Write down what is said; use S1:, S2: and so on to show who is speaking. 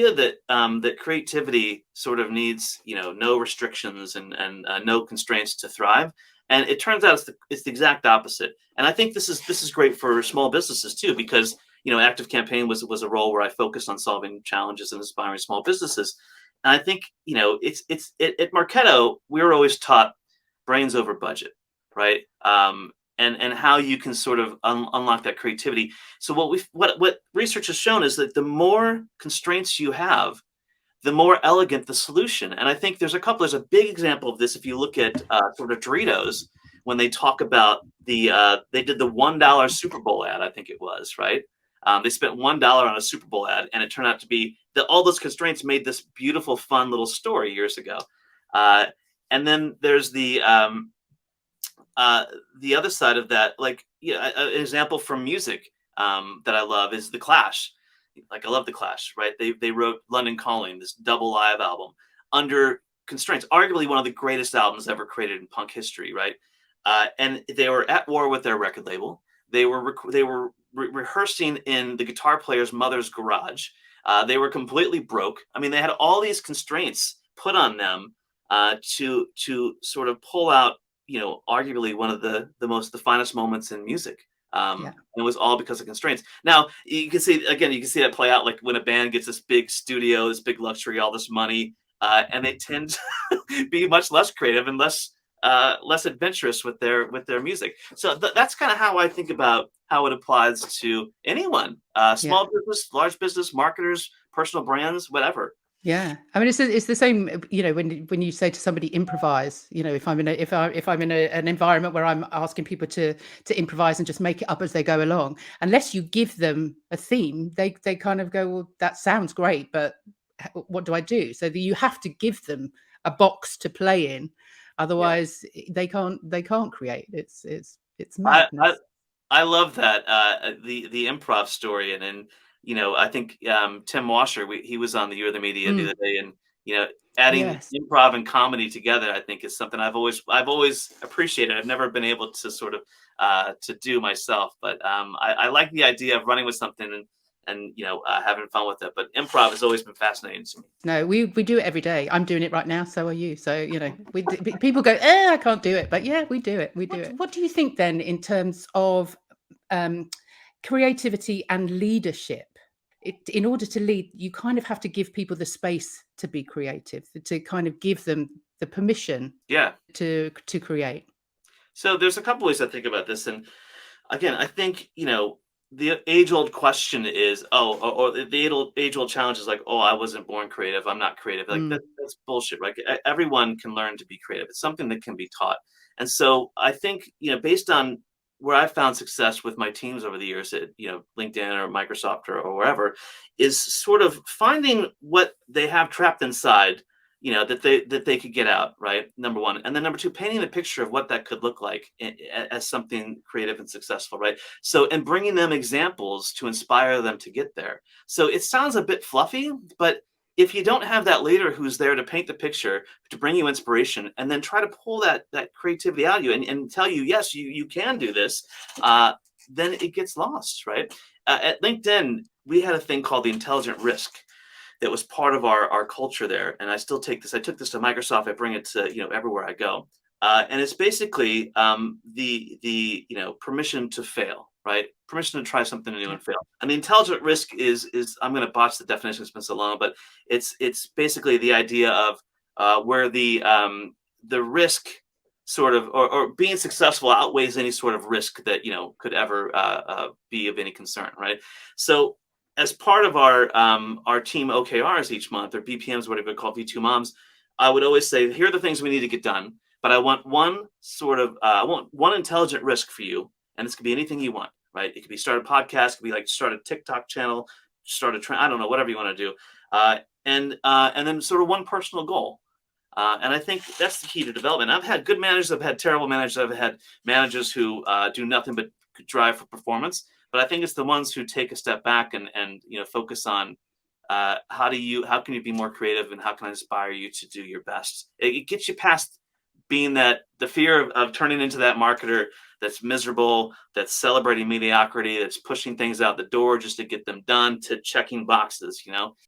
S1: that creativity sort of needs, no restrictions and no constraints to thrive. And it turns out it's the exact opposite. And I think this is great for small businesses too, because Active Campaign was a role where I focused on solving challenges and inspiring small businesses. And I think at Marketo we were always taught brains over budget, right? And how you can sort of unlock that creativity. So what research has shown is that the more constraints you have, the more elegant the solution. And I think there's a big example of this. If you look at sort of Doritos, when they talk about they did the $1 Super Bowl ad, I think it was, right? They spent $1 on a Super Bowl ad, and it turned out to be that all those constraints made this beautiful, fun little story years ago. Uh, and then there's the other side of that, like, an example from music that I love is The Clash. Like, I love The Clash, right? They wrote London Calling, this double live album, under constraints, arguably one of the greatest albums ever created in punk history, right? And they were at war with their record label. They were rehearsing in the guitar player's mother's garage. They were completely broke. I mean, they had all these constraints put on them to sort of pull out, arguably one of the finest moments in music.
S2: Yeah.
S1: It was all because of constraints. Now you can see that play out, like when a band gets this big studio, this big luxury, all this money, and they tend to be much less creative and less adventurous with their music. So that's kind of how I think about how it applies to anyone,
S2: Yeah.
S1: small business, large business, marketers, personal brands, whatever.
S2: Yeah, I mean, it's the same. When you say to somebody improvise, if I'm in an environment where I'm asking people to improvise and just make it up as they go along, unless you give them a theme, they kind of go, well, that sounds great, but what do I do? So that you have to give them a box to play in,
S1: Yeah.
S2: otherwise they can't create. It's
S1: I, I
S2: madness.
S1: I love that the improv story, and I think Tim Washer, he was on the You Are the Media the
S2: Mm,
S1: other day, and you know adding
S2: yes.
S1: improv and comedy together, I think is something I've always appreciated. I've never been able to sort of to do myself, but I like the idea of running with something and having fun with it. But improv has always been fascinating to me.
S2: No, we do it every day. I'm doing it right now, so are you. So, people go, I can't do it. But yeah, we do it. We do it. What do you think then in terms of um, creativity and leadership? In order to lead, you kind of have to give people the space to be creative, to kind of give them the permission
S1: Yeah.
S2: to create.
S1: So there's a couple ways I think about this, and again, I think the age-old question is, or the age-old challenge is like, oh, I wasn't born creative, I'm not creative. Like
S2: Mm,
S1: that's bullshit, right? Everyone can learn to be creative. It's something that can be taught. And so I think based on where I've found success with my teams over the years at LinkedIn or Microsoft or wherever, is sort of finding what they have trapped inside, that they could get out, right? Number one. And then number two, painting the picture of what that could look like as something creative and successful, right? So, and bringing them examples to inspire them to get there. So it sounds a bit fluffy, but if you don't have that leader who's there to paint the picture, to bring you inspiration, and then try to pull that creativity out of you and tell you, yes, you can do this, then it gets lost, right? At LinkedIn, we had a thing called the intelligent risk that was part of our culture there. And I still take this. I took this to Microsoft. I bring it to everywhere I go. And it's basically the permission to fail, right? Permission to try something new
S2: yeah.
S1: and fail. And the intelligent risk is I'm going to botch the definition. It's been so long, but it's basically the idea of where the risk sort of or being successful outweighs any sort of risk that could ever be of any concern, right? So as part of our team OKRs each month, or BPMs, whatever we call V2 Moms, I would always say, here are the things we need to get done. But I want I want one intelligent risk for you, and this could be anything you want, right? It could be start a podcast, it could be like start a TikTok channel, start a trend, I don't know, whatever you want to do, and then sort of one personal goal. And I think that's the key to development. I've had good managers, I've had terrible managers, I've had managers who do nothing but drive for performance. But I think it's the ones who take a step back and focus on how can you be more creative, and how can I inspire you to do your best. It gets you past being the fear of turning into that marketer that's miserable, that's celebrating mediocrity, that's pushing things out the door just to get them done, to checking boxes.